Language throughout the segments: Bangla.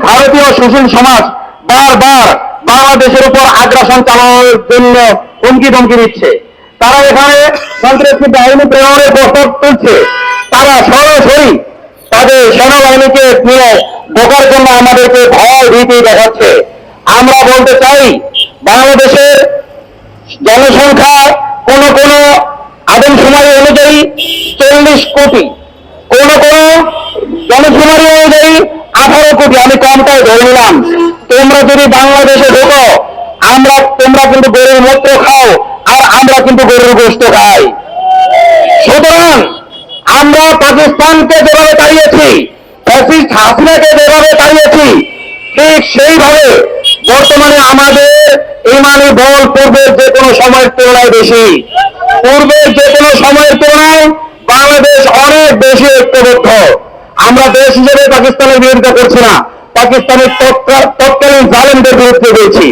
ভারতীয় সুশীল সমাজ বারবার বাংলাদেশের উপর আগ্রাসন চালানোর জন্য হুমকি ধমকি দিচ্ছে। তারা এখানে সন্ত্রাসী বাহিনী প্রেরণের প্রস্তাব তুলছে। তারা সরাসরি তাদের সেনাবাহিনীকে নিয়ে ঢোকার জন্য আমাদেরকে ভয় ভীতি দেখাচ্ছে। আমরা বলতে চাই, বাংলাদেশের জনসংখ্যা কোন কোন আদমশুমারি অনুযায়ী 40 কোটি, কোন কোন জনশুমারি অনুযায়ী 18 কোটি, আমি কমটাই ধরে নিলাম। তোমরা যদি বাংলাদেশে ঢোকো, তোমরা কিন্তু গরুর মূত্র খাও, আর আমরা কিন্তু গরুর গোশত খাই। সুতরাং আমরা পাকিস্তানকে যেভাবে তাড়িয়েছি, ফ্যাসিস্ট হাসিনাকে যেভাবে তাড়িয়েছি, ঠিক সেইভাবে বর্তমানে আমাদের ইমানি বল পূর্বের যে কোনো সময়ের তুলনায় বেশি। পূর্বের যে কোনো সময়ের তুলনায় বাংলাদেশ অনেক বেশি ঐক্যবদ্ধ। আমরা দেশ হিসেবে পাকিস্তানের বিরোধিতা করছি না, পাকিস্তানের তৎকালীন জালেমদের বিরুদ্ধে বলছি।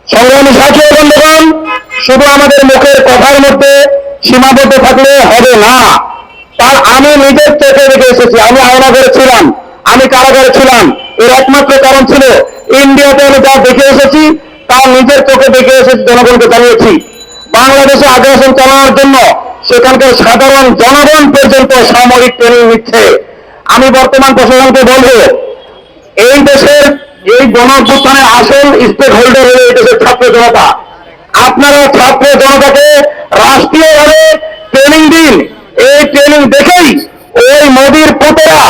সংগ্রামী সাথী ও বন্ধুগণ, শুধু আমাদের মুখের কথার মধ্যে সীমাবদ্ধ থাকলে হবে না। তার আমি নিজের চোখে দেখে এসেছি। আমি আয়নাঘরে ছিলাম, আমি কারাগারে ছিলাম। এর একমাত্র কারণ ছিল ইন্ডিয়াতে আমি যা দেখে এসেছি তার নিজের চোখে দেখে এসেছি, জনগণকে জানিয়েছি। বাংলাদেশে আগ্রাসন চালানোর জন্য সেখানকার সাধারণ জনগণ পর্যন্ত সামরিক ট্রেনিং নিচ্ছে। আমি বর্তমান প্রশাসনকে বলবো, এই দেশের এই গণঅভ্যুত্থানের আসল স্টেক হোল্ডার হলো এই দেশের ছাত্র জনতা। আপনারা ছাত্র জনতাকে রাষ্ট্রীয়ভাবে ট্রেনিং দিন। এই ট্রেনিং দেখেই ওই মোদির পুতেরা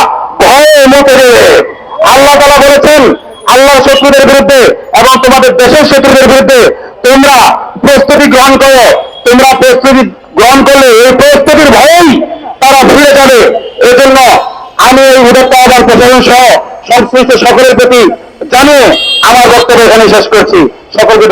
ভয়ে মতে দেবে। আল্লাহ তাআলা বলেছেন, আল্লাহর শত্রুদের বিরুদ্ধে এবং তোমাদের দেশের শত্রুদের বিরুদ্ধে তোমরা প্রস্তুতি গ্রহণ করো। তোমরা প্রস্তুতি গ্রহণ করলে এই প্রস্তুতির ভয়েই তারা ভুলে যাবে। এজন্য আমি এই উদাত্ত আহ্বান প্রশাসন সহ সংশ্লিষ্ট সকলের প্রতি জানিয়ে আমার বক্তব্য এখানে শেষ করছি। সকলকে